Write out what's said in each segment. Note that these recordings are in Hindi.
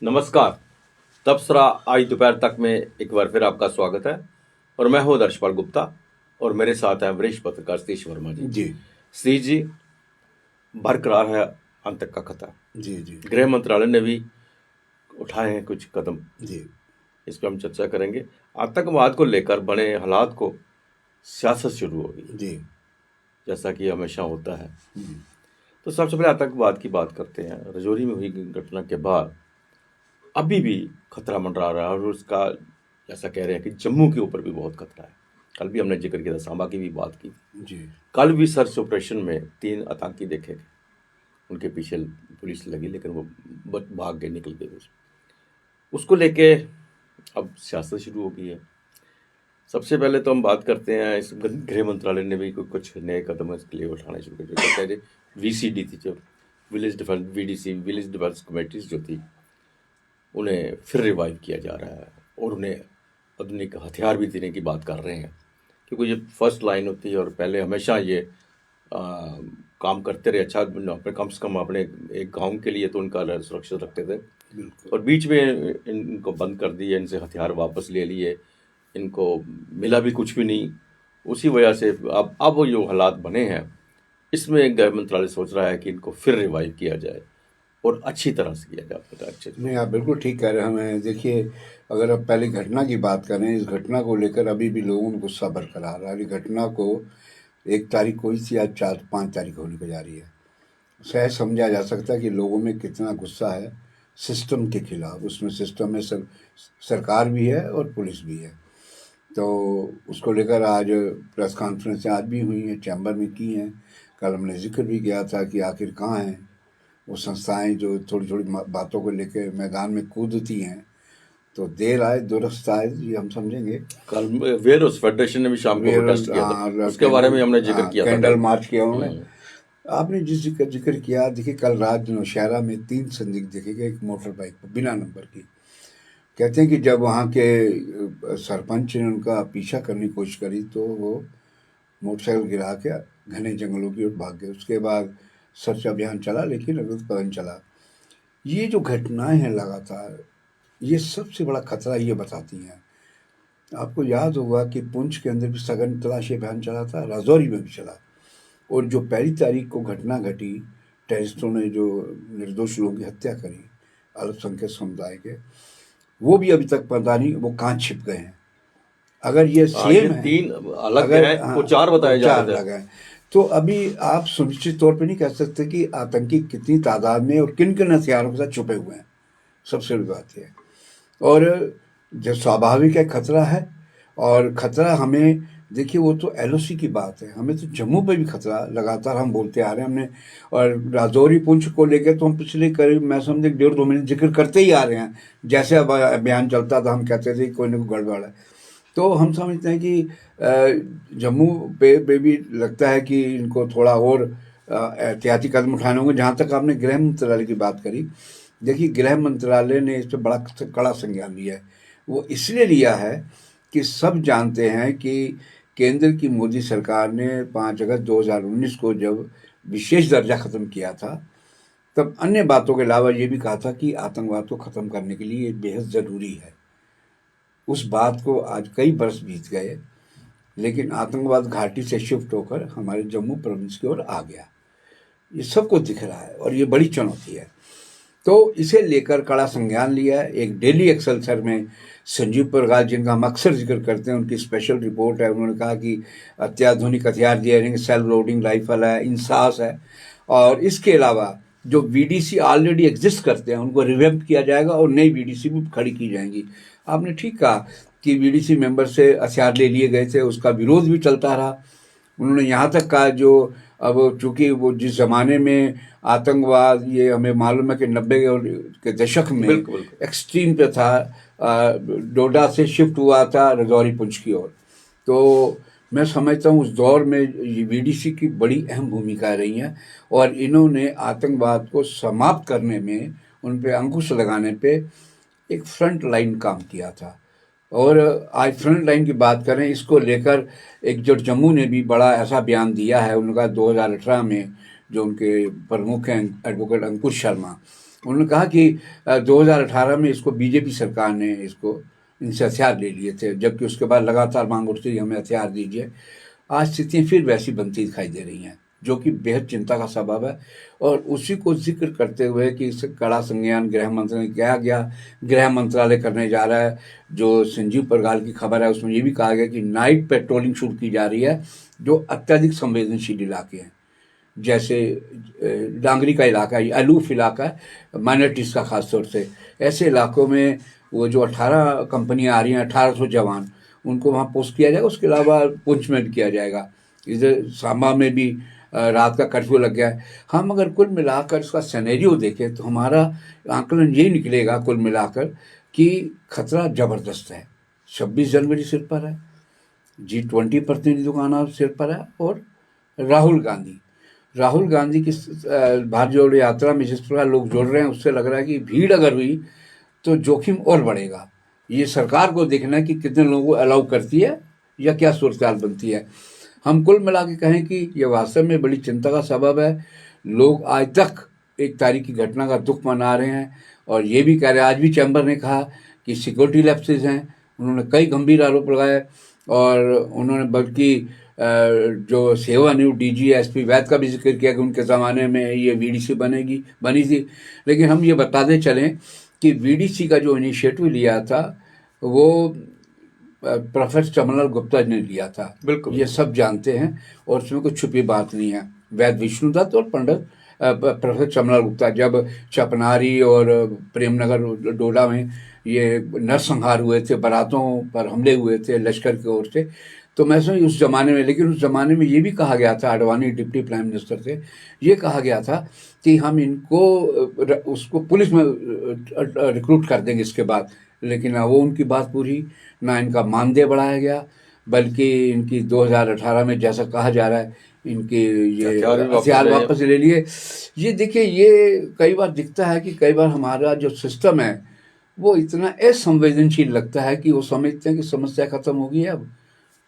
नमस्कार। तबसरा आज दोपहर तक में एक बार फिर आपका स्वागत है और मैं हूं दर्शपाल गुप्ता और मेरे साथ हैं वरिष्ठ पत्रकार सतीश वर्मा जी। सतीश जी, बरकरार है आतंक का खतरा। जी जी गृह मंत्रालय ने भी उठाए हैं कुछ कदम जी इस पर हम चर्चा करेंगे। आतंकवाद को लेकर बने हालात को सियासत शुरू होगी जी जैसा कि हमेशा होता है। तो सबसे पहले आतंकवाद की बात करते हैं। रजौरी में हुई घटना के बाद अभी भी खतरा मंडरा रहा है और उसका ऐसा कह रहे हैं कि जम्मू के ऊपर भी बहुत खतरा है। कल भी हमने जिक्र किया था, सांबा की भी बात की। जी कल भी सर्च ऑपरेशन में 3 आतंकी देखे गए, उनके पीछे पुलिस लगी लेकिन वो भाग गए, निकल गए। उसको लेके अब सियासत शुरू हो गई है। सबसे पहले तो हम बात करते हैं, इस गृह मंत्रालय ने भी कुछ नए कदम इसके लिए उठाने शुरू कर दिए। पहले VCD थी, जो village defence VDC village defence committees जो थी, उन्हें फिर रिवाइव किया जा रहा है और उन्हें आधुनिक हथियार भी देने की बात कर रहे हैं, क्योंकि ये फर्स्ट लाइन होती है और पहले हमेशा ये काम करते रहे। अच्छा, अपने कम से कम अपने एक गांव के लिए तो उनका सुरक्षित रखते थे, और बीच में इनको बंद कर दिए, इनसे हथियार वापस ले लिए, इनको मिला भी कुछ भी नहीं। उसी वजह से अब वो जो हालात बने हैं, इसमें गृह मंत्रालय सोच रहा है कि इनको फिर रिवाइव किया जाए और अच्छी तरह से किया जाए। अच्छे नहीं, आप बिल्कुल ठीक कह रहे हैं। हमें देखिए, अगर आप पहले घटना की बात करें, इस घटना को लेकर अभी भी लोगों में गुस्सा बरकरार है। इस घटना को 1 तारीख को ही थी, आज 4-5 तारीख होने को जा रही है। सहज समझा जा सकता है कि लोगों में कितना गुस्सा है सिस्टम के खिलाफ। उसमें सिस्टम में सरकार भी है और पुलिस भी है। तो उसको लेकर आज प्रेस कॉन्फ्रेंसें आज भी हुई हैं, चैम्बर में की हैं। कल हमने जिक्र भी किया था कि आखिर कहाँ हैं वो संस्थाएं जो थोड़ी थोड़ी बातों को लेकर मैदान में कूदती हैं। तो देर आए दुरुस्त आए, ये हम समझेंगे। कल वेयर हाउस फेडरेशन ने भी शाम को प्रोटेस्ट किया था, उसके बारे में हमने जिक्र किया था। कैंडल मार्च किया उन्होंने। आपने जिस जिक्र किया, देखिए कल रात नौशहरा में 3 संदिग्ध देखे गए, एक मोटर बाइक पर बिना नंबर की। कहते हैं कि जब वहाँ के सरपंच ने उनका पीछा करने की कोशिश करी तो वो मोटरसाइकिल गिरा के घने जंगलों की ओर भाग गए। उसके बाद सर्च अभियान चला, लेकिन अभी पता नहीं चला। ये जो घटनाएं हैं लगातार, ये सबसे बड़ा खतरा ये बताती हैं। आपको याद होगा कि पुंछ के अंदर भी सघन तलाशी अभियान चला था, राजौरी में भी चला। और जो 1 तारीख को घटना घटी, टेररिस्टों ने जो निर्दोष लोगों की हत्या करी, अल्पसंख्यक समुदाय के, वो भी अभी तक पता नहीं वो कहाँ छिप गए हैं। अगर ये सेम है, 3 अलग अगर हैं, वो 4 बताए जा रहे थे। अलग हैं, तो अभी आप सुनिश्चित तौर पे नहीं कह सकते कि आतंकी कितनी तादाद में और किन किन हथियारों के साथ छुपे हुए हैं। सबसे बड़ी बात यह है। और जो स्वाभाविक है खतरा है, और खतरा हमें, देखिए वो तो LOC की बात है, हमें तो जम्मू पे भी खतरा लगातार हम बोलते आ रहे हैं हमने। और राजौरी पुंछ को लेकर तो हम पिछले करीब मैं समझे 1.5-2 महीने जिक्र करते ही आ रहे हैं। जैसे अब अभियान चलता था हम कहते थे कोई ना कोई गड़बड़ है। तो हम समझते हैं कि जम्मू पे भी लगता है कि इनको थोड़ा और एहतियाती कदम उठाने होंगे। जहाँ तक आपने गृह मंत्रालय की बात करी, देखिए गृह मंत्रालय ने इस पर बड़ा कड़ा संज्ञान लिया है। वो इसलिए लिया है कि सब जानते हैं कि केंद्र की मोदी सरकार ने 5 अगस्त 2019 को जब विशेष दर्जा ख़त्म किया था, तब अन्य बातों के अलावा ये भी कहा था कि आतंकवाद को ख़त्म करने के लिए ये बेहद ज़रूरी है। उस बात को आज कई बरस बीत गए, लेकिन आतंकवाद घाटी से शिफ्ट होकर हमारे जम्मू प्रोविंस की ओर आ गया। ये सबको दिख रहा है और ये बड़ी चुनौती है। तो इसे लेकर कड़ा संज्ञान लिया है। एक डेली एक्सेलसर में संजीव प्रकाश, जिनका हम अक्सर जिक्र करते हैं, उनकी स्पेशल रिपोर्ट है। उन्होंने कहा कि अत्याधुनिक हथियार दिए जाएंगे, सेल्फ लोडिंग राइफल है, इंसास है, और इसके अलावा जो VDC ऑलरेडी एग्जिस्ट करते हैं उनको रिवैम्प किया जाएगा और नई VDC भी खड़ी की जाएंगी। आपने ठीक कहा कि VDC मेंबर से हथियार ले लिए गए थे, उसका विरोध भी चलता रहा। उन्होंने यहाँ तक कहा, जो अब चूंकि वो जिस ज़माने में आतंकवाद, ये हमें मालूम है कि 90 के दशक में एक्सट्रीम पे था, डोडा से शिफ्ट हुआ था रजौरी पुंछ की ओर। तो मैं समझता हूँ उस दौर में ये VDC की बड़ी अहम भूमिका रही है, और इन्होंने आतंकवाद को समाप्त करने में, उन पे अंकुश लगाने पे एक फ्रंट लाइन काम किया था। और आज फ्रंट लाइन की बात करें, इसको लेकर एक जो जम्मू ने भी बड़ा ऐसा बयान दिया है। उनका 2018 में जो उनके प्रमुख हैं एडवोकेट अंकुश शर्मा, उन्होंने कहा कि 2018 में इसको बीजेपी सरकार ने इनसे हथियार ले लिए थे, जबकि उसके बाद लगातार मांग उठती हमें हथियार दीजिए। आज स्थितियाँ फिर वैसी बनती दिखाई दे रही हैं, जो कि बेहद चिंता का सबब है। और उसी को जिक्र करते हुए कि इस कड़ा संज्ञान गृह मंत्री ने गृह मंत्रालय करने जा रहा है। जो संजीव परगाल की खबर है उसमें ये भी कहा गया कि नाइट पेट्रोलिंग शुरू की जा रही है, जो अत्यधिक संवेदनशील इलाके हैं, जैसे डांगरी का इलाका है, अलूफ इलाका है, माइनॉरिटीज़ का खास तौर से। ऐसे इलाकों में वो जो 18 कंपनियां आ रही हैं, 1800 जवान, उनको वहाँ पोस्ट किया जाएगा। उसके अलावा पुंछ में भी किया जाएगा। इधर सांबा में भी रात का कर्फ्यू लग गया है। हम अगर कुल मिलाकर इसका सिनेरियो देखें तो हमारा आंकलन ये निकलेगा कुल मिलाकर कि खतरा ज़बरदस्त है। 26 जनवरी सिर पर है, G20 प्रतिनिधियों का आना सिर पर है, और राहुल गांधी की भारत जोड़ो यात्रा में जिस प्रकार लोग जुड़ रहे हैं, उससे लग रहा है कि भीड़ अगर हुई तो जोखिम और बढ़ेगा। ये सरकार को देखना है कि कितने लोगों को अलाउ करती है या क्या सूरत बनती है। हम कुल मिला के कहें कि यह वास्तव में बड़ी चिंता का सबब है। लोग आज तक 1 तारीख की घटना का दुख मना रहे हैं, और ये भी कह रहे हैं, आज भी चैम्बर ने कहा कि सिक्योरिटी लैप्सेस हैं। उन्होंने कई गंभीर आरोप लगाए, और उन्होंने बल्कि जो सेवानिवृत्त DG SP वैद का भी जिक्र किया कि उनके ज़माने में ये VDC बनी थी। लेकिन हम ये बताते चलें कि VDC का जो इनिशिएटिव लिया था वो प्रोफेसर चमनलाल गुप्ता ने लिया था। बिल्कुल, ये सब जानते हैं, और उसमें कोई छुपी बात नहीं है। वैद विष्णुदत्त और पंडित प्रोफेसर चमनलाल गुप्ता जब चपनारी और प्रेमनगर डोडा में ये नरसंहार हुए थे, बारातों पर हमले हुए थे लश्कर की ओर से, तो मैं समझ उस ज़माने में, लेकिन उस ज़माने में ये भी कहा गया था, आडवाणी डिप्टी प्राइम मिनिस्टर थे, ये कहा गया था कि हम इनको उसको पुलिस में रिक्रूट कर देंगे इसके बाद। लेकिन ना वो उनकी बात पूरी, ना इनका मानदेय बढ़ाया गया, बल्कि इनकी 2018 में जैसा कहा जा रहा है इनके ये हथियार वापस ले लिए। ये देखिए, ये कई बार दिखता है कि कई बार हमारा जो सिस्टम है वो इतना असंवेदनशील लगता है कि वो समझते हैं कि समस्या खत्म हो गई है, अब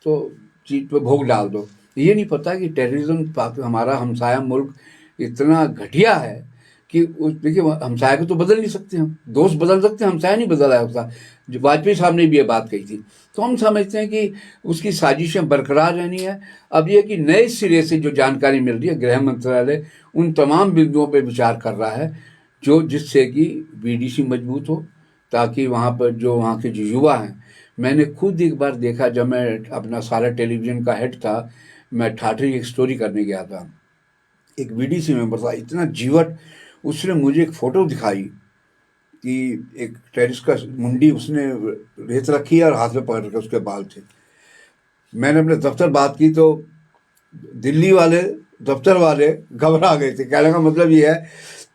तो चीज पे भोग डाल दो। ये नहीं पता कि टेररिज्म हमारा हमसाया मुल्क इतना घटिया है कि देखिए, हमसाया को तो बदल नहीं सकते हम, दोस्त बदल सकते हैं, हमसाया नहीं बदला होता। जो वाजपेयी साहब ने भी ये बात कही थी, तो हम समझते हैं कि उसकी साजिशें बरकरार रहनी है। अब ये कि नए सिरे से जो जानकारी मिल रही है, गृह मंत्रालय उन तमाम बिंदुओं पर विचार कर रहा है जो जिससे कि VDC मजबूत हो, ताकि वहाँ पर जो वहाँ के जो युवा हैं, मैंने खुद एक बार देखा जब मैं अपना सारा टेलीविज़न का हेड था, मैं ठाठरी एक स्टोरी करने गया था, एक VDC मेंबर था, इतना जीवट, उसने मुझे एक फ़ोटो दिखाई कि एक टेरिस का मुंडी उसने रेत रखी है और हाथ में पकड़ के उसके बाल थे। मैंने अपने दफ्तर बात की तो दिल्ली वाले दफ्तर वाले घबरा गए थे। कहने का मतलब ये है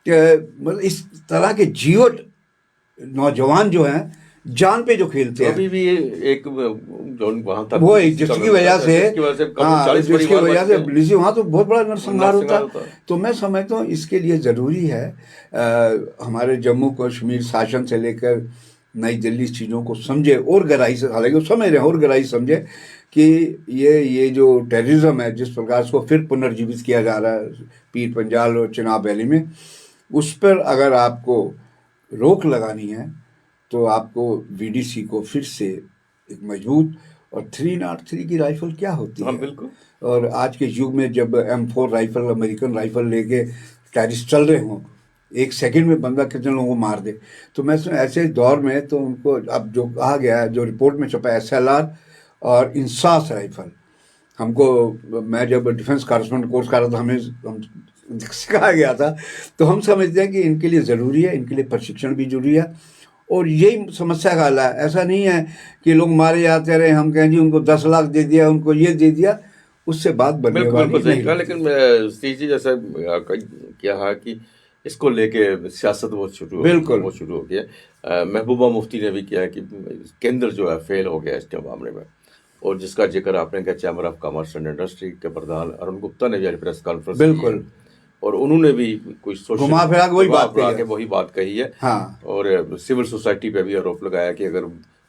कि मतलब इस तरह के जीवट नौजवान जो हैं जान पे जो खेलते हैं, अभी भी एक जो वहाँ था वो जिसकी वजह से वहाँ तो बहुत बड़ा नरसंहार होता है। तो मैं समझता हूँ इसके लिए ज़रूरी है हमारे जम्मू कश्मीर शासन से लेकर नई दिल्ली चीज़ों को समझे और गहराई से, हालांकि वो समझ रहे हैं और गहराई समझे कि ये जो टेररिज्म है, जिस प्रकार से फिर पुनर्जीवित किया जा रहा है पीर पंजाल और चिनाब वैली में, उस पर अगर आपको रोक लगानी है तो आपको VDC को फिर से एक मजबूत, और 303 की राइफल क्या होती है, बिल्कुल। और आज के युग में जब M4 राइफल, अमेरिकन राइफल लेके टेररिस्ट चल रहे हों, 1 सेकंड में बंदा कितने लोगों को मार दे। तो मैं ऐसे दौर में तो उनको अब जो कहा गया है, जो रिपोर्ट में छपा SLR और इंसास राइफल, हमको, मैं जब डिफेंस कॉरेस्पॉन्डेंट कोर्स कर रहा था, हम सिखाया गया था, तो हम समझते हैं कि इनके लिए ज़रूरी है, इनके लिए प्रशिक्षण भी जरूरी है, और यही समस्या का हल है। ऐसा नहीं है कि लोग मारे जाते रहे, हम कहें जी उनको 10 लाख दे दिया, उनको ये दे दिया, उससे बात बनने वाली नहीं। लेकिन जी जैसा क्या है कि इसको लेके सियासत वो शुरू हो गया। महबूबा मुफ्ती ने भी किया कि केंद्र जो है फेल हो गया इसके मामले में, और जिसका जिक्र आपने किया chamber of commerce and industry के प्रधान अरुण गुप्ता ने भी प्रेस कॉन्फ्रेंस बिल्कुल, और उन्होंने भी कुछ घुमा फिरा के वही बात कही है। हाँ। और सिविल सोसाइटी पे भी आरोप लगाया कि अगर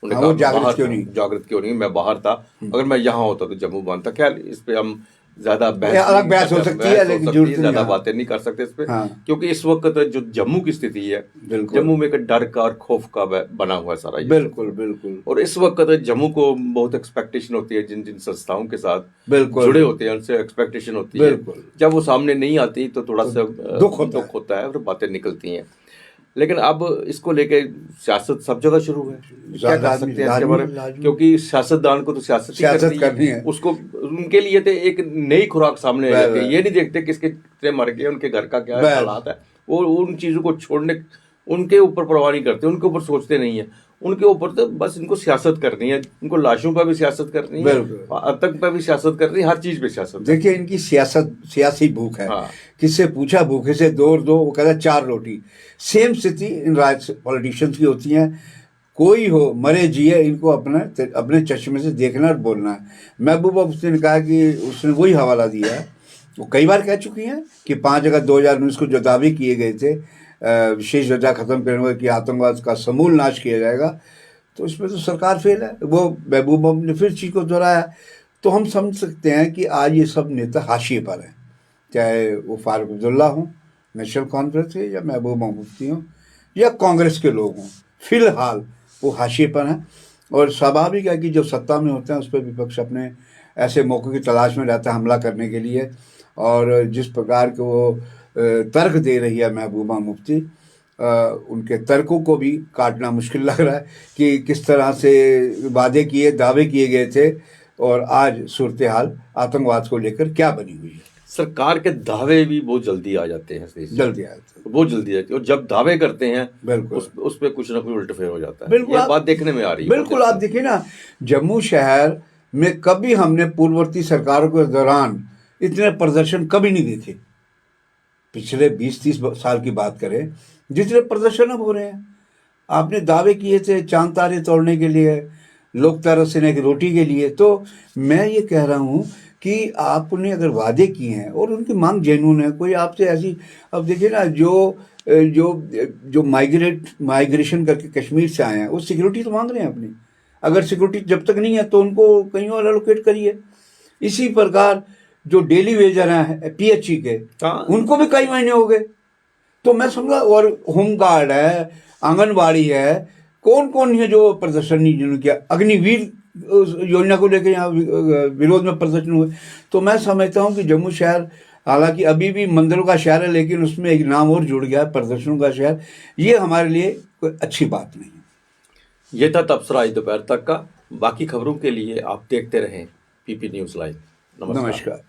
जागृत क्यों नहीं, मैं बाहर था, अगर मैं यहाँ होता तो जम्मू बंद था। ख्याल इस पे हम ज्यादा ये अलग बहस हो सकती है, लेकिन जरूरत नहीं, ज्यादा हाँ। बातें नहीं कर सकते इस पे, हाँ। क्योंकि इस वक्त जो जम्मू की स्थिति है, बिल्कुल। जम्मू में एक डर का और खौफ का बना हुआ है सारा ये। बिल्कुल बिल्कुल। और इस वक्त जम्मू को बहुत एक्सपेक्टेशन होती है, जिन जिन संस्थाओं के साथ बिल्कुल। जुड़े होते हैं उनसे एक्सपेक्टेशन होती है। बिल्कुल। जब वो सामने नहीं आती तो थोड़ा सा दुख होता है और बातें निकलती हैं। लेकिन अब इसको लेके सियासत सब जगह शुरू है, क्या कर सकते हैं इसके बारे में, क्योंकि सियासतदान को तो सियासत करनी है। उसको उनके लिए तो एक नई खुराक सामने आ जाती है। ये नहीं देखते किसके कितने मर गए, उनके घर का क्या हालात है, वो उन चीजों को छोड़ने, उनके ऊपर परवाह नहीं करते, उनके ऊपर सोचते नहीं है। उनके ऊपर तो बस इनको सियासत करनी है, इनको लाशों पर भी सियासत करनी है, आतंक पर भी सियासत करनी है, हर चीज पे सियासत। देखिए इनकी सियासी भूख है। हाँ। किससे पूछा भूखे से दो वो कहता है 4 रोटी। सेम स्थिति इन पॉलिटिशियंस की होती है। कोई हो मरे जिए, इनको अपने चश्मे से देखना और बोलना है। महबूबा मुफ्ती ने कहा कि उसने वही हवाला दिया है, वो कई बार कह चुकी हैं कि 5 अगस्त 2019 को जो दावे किए गए थे विशेष दर्जा खत्म करने की, आतंकवाद का समूल नाश किया जाएगा, तो इसमें तो सरकार फेल है। वो महबूबा ने फिर चीज को दोहराया। तो हम समझ सकते हैं कि आज ये सब नेता हाशिए पर हैं, चाहे वो फारूक अब्दुल्ला हों नेशनल कॉन्फ्रेंस के, या महबूबा मुफ्ती हों, या कांग्रेस के लोग हों, फिलहाल वो हाशिए पर हैं। और स्वाभाविक है कि जो सत्ता में होते हैं उस पर विपक्ष अपने ऐसे मौक़ों की तलाश में रहता है हमला करने के लिए। और जिस प्रकार के वो तर्क दे रही है महबूबा मुफ्ती, उनके तर्कों को भी काटना मुश्किल लग रहा है कि किस तरह से दावे किए गए थे और आज सूरत हाल आतंकवाद को लेकर क्या बनी हुई है। सरकार के दावे भी बहुत जल्दी आ जाते हैं, जल्दी आ जाते हैं, बहुत जल्दी आते हैं, और जब दावे करते हैं बिल्कुल उस पे कुछ ना कुछ उल्टफेर हो जाता है। बिल्कुल, ये बात देखने में आ रही है। बिल्कुल। आप देखिए ना, जम्मू शहर में कभी हमने पूर्ववर्ती सरकारों के दौरान इतने प्रदर्शन कभी नहीं देखे। पिछले 20-30 साल की बात करें, जितने प्रदर्शन अब हो रहे हैं। आपने दावे किए थे चांद तारे तोड़ने के लिए, लोग तरसने की रोटी के लिए। तो मैं ये कह रहा हूँ कि आपने अगर वादे किए हैं और उनकी मांग जेन्युइन है, कोई आपसे ऐसी, अब देखिए ना, जो माइग्रेशन करके कश्मीर से आए हैं वो सिक्योरिटी तो मांग रहे हैं अपनी। अगर सिक्योरिटी जब तक नहीं है तो उनको कहीं और एलोकेट करिए। इसी प्रकार जो डेली वेजर हैं PHE के, उनको भी कई महीने हो गए। तो मैं समझा, और होमगार्ड है, आंगनबाड़ी है, कौन कौन है जो प्रदर्शन नहीं जिन्होंने किया। अग्निवीर योजना को लेकर यहाँ विरोध में प्रदर्शन हुए। तो मैं समझता हूँ कि जम्मू शहर हालांकि अभी भी मंदिरों का शहर है, लेकिन उसमें एक नाम और जुड़ गया है, प्रदर्शनों का शहर। ये हमारे लिए कोई अच्छी बात नहीं है। ये था तबसरा आज दोपहर तक का। बाकी खबरों के लिए आप देखते रहें PP न्यूज़ लाइव। नमस्कार।